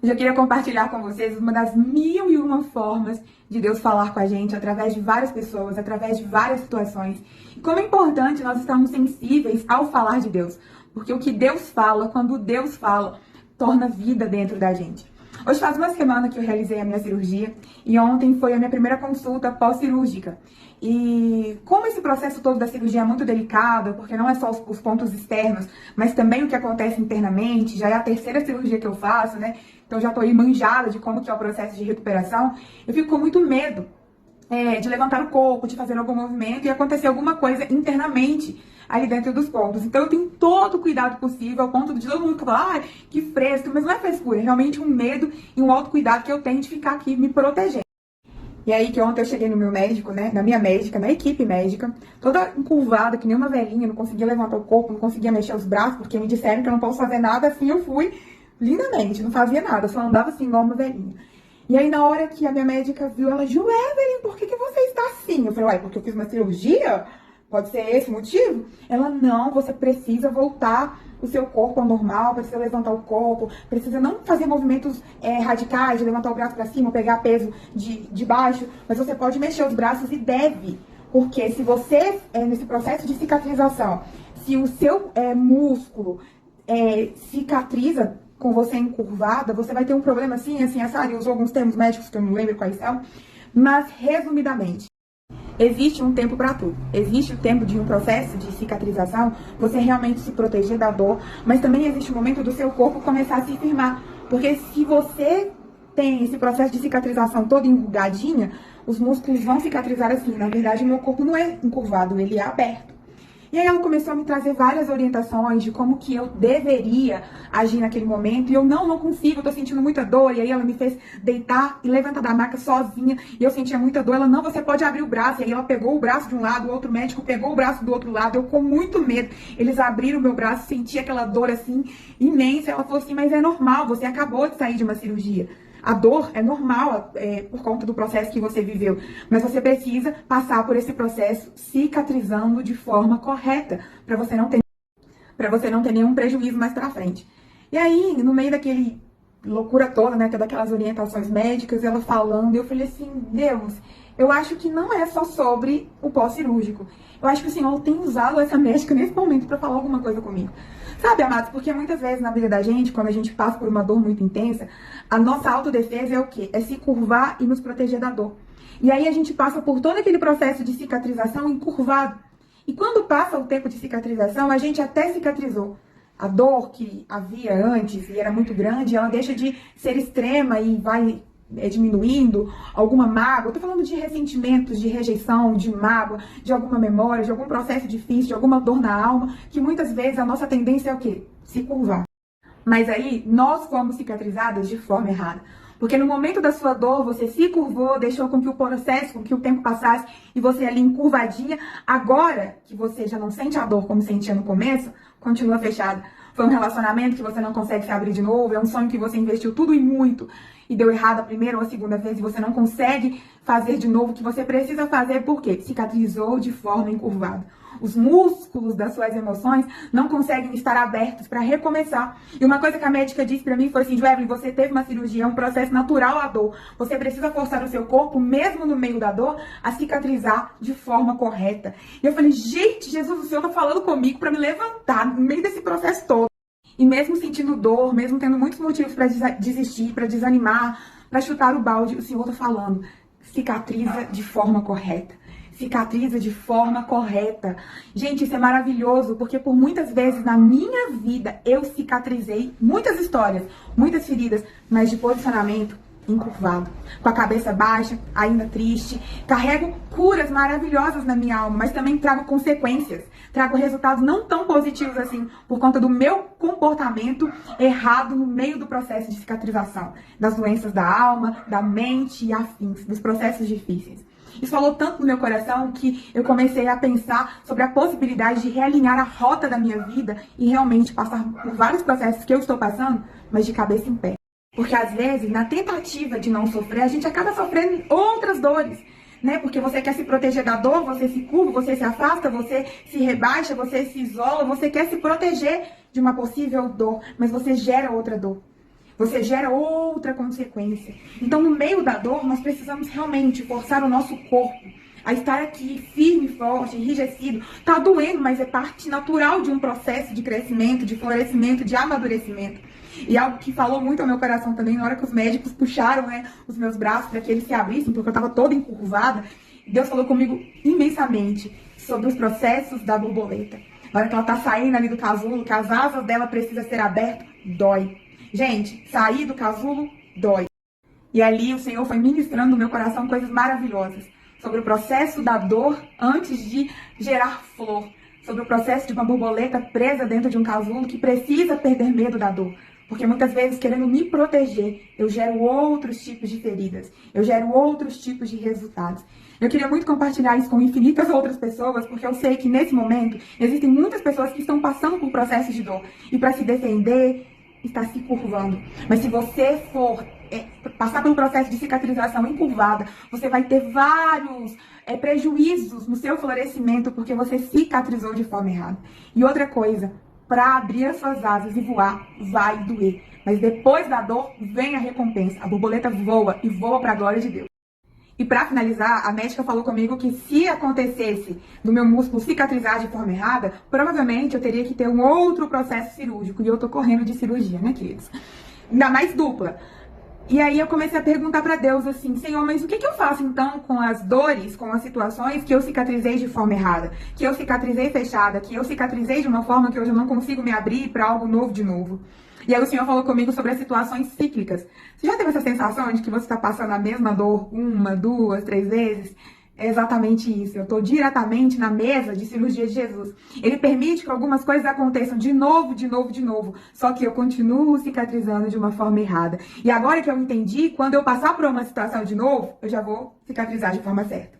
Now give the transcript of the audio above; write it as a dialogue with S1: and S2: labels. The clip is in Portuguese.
S1: Hoje eu queria compartilhar com vocês uma das 1001 formas de Deus falar com a gente através de várias pessoas, através de várias situações. E como é importante nós estarmos sensíveis ao falar de Deus. Porque o que Deus fala, quando Deus fala, torna vida dentro da gente. Hoje faz uma semana que eu realizei a minha cirurgia e ontem foi a minha primeira consulta pós-cirúrgica. E como esse processo todo da cirurgia é muito delicado, porque não é só os pontos externos, mas também o que acontece internamente, já é a terceira cirurgia que eu faço, né? Então já tô aí manjada de como que é o processo de recuperação. Eu fico com muito medo de levantar o corpo, de fazer algum movimento e acontecer alguma coisa internamente ali dentro dos pontos. Então eu tenho todo o cuidado possível, ao ponto de todo mundo falar, que fresco, mas não é frescura, é realmente um medo e um autocuidado que eu tenho de ficar aqui me protegendo. E aí que ontem eu cheguei no meu médico, né, na minha médica, na equipe médica, toda encurvada, que nem uma velhinha, não conseguia levantar o corpo, não conseguia mexer os braços, porque me disseram que eu não posso fazer nada, assim eu fui lindamente, não fazia nada, só andava assim igual uma velhinha. E aí na hora que a minha médica viu, ela, Evelyn, por que você está assim? Eu falei, uai, porque eu fiz uma cirurgia? Pode ser esse o motivo? Ela, não, você precisa voltar o seu corpo ao normal, precisa levantar o corpo, precisa não fazer movimentos radicais, de levantar o braço para cima, pegar peso de baixo, mas você pode mexer os braços e deve. Porque se você, nesse processo de cicatrização, se o seu músculo cicatriza com você encurvada, você vai ter um problema assim, assado, e usou alguns termos médicos que eu não lembro quais são, mas resumidamente, existe um tempo para tudo. Existe o tempo de um processo de cicatrização, você realmente se proteger da dor, mas também existe o momento do seu corpo começar a se firmar. Porque se você tem esse processo de cicatrização toda enrugadinha, os músculos vão cicatrizar assim. Na verdade, o meu corpo não é encurvado, ele é aberto. E aí ela começou a me trazer várias orientações de como que eu deveria agir naquele momento. E eu, não consigo, eu tô sentindo muita dor. E aí ela me fez deitar e levantar da maca sozinha. E eu sentia muita dor. Ela, não, você pode abrir o braço. E aí ela pegou o braço de um lado, o outro médico pegou o braço do outro lado. Eu com muito medo. Eles abriram o meu braço, senti aquela dor assim, imensa. Ela falou assim, mas é normal, você acabou de sair de uma cirurgia. A dor é normal por conta do processo que você viveu, mas você precisa passar por esse processo cicatrizando de forma correta, para você não ter nenhum prejuízo mais pra frente. E aí, no meio daquele loucura toda, né, daquelas orientações médicas, ela falando, eu falei assim, Deus, eu acho que não é só sobre o pós-cirúrgico. Eu acho que o Senhor tem usado essa médica nesse momento para falar alguma coisa comigo. Sabe, amados, porque muitas vezes na vida da gente, quando a gente passa por uma dor muito intensa, a nossa autodefesa é o quê? É se curvar e nos proteger da dor. E aí a gente passa por todo aquele processo de cicatrização encurvado. E quando passa o tempo de cicatrização, a gente até cicatrizou. A dor que havia antes e era muito grande, ela deixa de ser extrema e vai diminuindo, alguma mágoa. Eu tô falando de ressentimentos, de rejeição, de mágoa, de alguma memória, de algum processo difícil, de alguma dor na alma, que muitas vezes a nossa tendência é o quê? Se curvar. Mas aí, nós fomos cicatrizadas de forma errada. Porque no momento da sua dor, você se curvou, deixou com que o processo, com que o tempo passasse e você ali encurvadinha. Agora que você já não sente a dor como sentia no começo, continua fechada. Foi um relacionamento que você não consegue se abrir de novo, é um sonho que você investiu tudo e muito e deu errado a primeira ou a segunda vez e você não consegue fazer de novo o que você precisa fazer, por quê? Cicatrizou de forma encurvada. Os músculos das suas emoções não conseguem estar abertos para recomeçar. E uma coisa que a médica disse para mim foi assim, Evelyn, você teve uma cirurgia, é um processo natural a dor. Você precisa forçar o seu corpo, mesmo no meio da dor, a cicatrizar de forma correta. E eu falei, gente, Jesus, o Senhor tá falando comigo para me levantar no meio desse processo todo. E mesmo sentindo dor, mesmo tendo muitos motivos para desistir, para desanimar, para chutar o balde, o Senhor tá falando, cicatriza de forma correta. Cicatriza de forma correta. Gente, isso é maravilhoso, porque por muitas vezes na minha vida eu cicatrizei muitas histórias, muitas feridas, mas de posicionamento encurvado, com a cabeça baixa, ainda triste. Carrego curas maravilhosas na minha alma, mas também trago consequências, trago resultados não tão positivos assim, por conta do meu comportamento errado no meio do processo de cicatrização, das doenças da alma, da mente e afins, dos processos difíceis. Isso falou tanto no meu coração que eu comecei a pensar sobre a possibilidade de realinhar a rota da minha vida e realmente passar por vários processos que eu estou passando, mas de cabeça em pé. Porque às vezes, na tentativa de não sofrer, a gente acaba sofrendo outras dores, né? Porque você quer se proteger da dor, você se curva, você se afasta, você se rebaixa, você se isola, você quer se proteger de uma possível dor, mas você gera outra dor. você gera outra consequência. Então, no meio da dor, nós precisamos realmente forçar o nosso corpo a estar aqui firme, forte, enrijecido. Tá doendo, mas é parte natural de um processo de crescimento, de florescimento, de amadurecimento. E algo que falou muito ao meu coração também, na hora que os médicos puxaram, né, os meus braços para que eles se abrissem, porque eu estava toda encurvada, Deus falou comigo imensamente sobre os processos da borboleta. Na hora que ela tá saindo ali do casulo, que as asas dela precisam ser abertas, dói. Gente, sair do casulo, dói. E ali o Senhor foi ministrando no meu coração coisas maravilhosas. Sobre o processo da dor antes de gerar flor. Sobre o processo de uma borboleta presa dentro de um casulo que precisa perder medo da dor. Porque muitas vezes, querendo me proteger, eu gero outros tipos de feridas. Eu gero outros tipos de resultados. Eu queria muito compartilhar isso com infinitas outras pessoas, porque eu sei que nesse momento existem muitas pessoas que estão passando por processos de dor. E para se defender, está se curvando. Mas se você for passar pelo processo de cicatrização encurvada, você vai ter vários prejuízos no seu florescimento, porque você cicatrizou de forma errada. E outra coisa, para abrir as suas asas e voar, vai doer. Mas depois da dor, vem a recompensa. A borboleta voa e voa para a glória de Deus. E para finalizar, a médica falou comigo que se acontecesse do meu músculo cicatrizar de forma errada, provavelmente eu teria que ter um outro processo cirúrgico. E eu tô correndo de cirurgia, né, queridos? Ainda mais dupla. E aí eu comecei a perguntar para Deus assim, Senhor, mas o que eu faço então com as dores, com as situações que eu cicatrizei de forma errada? Que eu cicatrizei fechada, que eu cicatrizei de uma forma que hoje eu não consigo me abrir para algo novo de novo. E aí o Senhor falou comigo sobre as situações cíclicas. Você já teve essa sensação de que você está passando a mesma dor 1, 2, 3 vezes? É exatamente isso. Eu estou diretamente na mesa de cirurgia de Jesus. Ele permite que algumas coisas aconteçam de novo, de novo, de novo. Só que eu continuo cicatrizando de uma forma errada. E agora que eu entendi, quando eu passar por uma situação de novo, eu já vou cicatrizar de forma certa.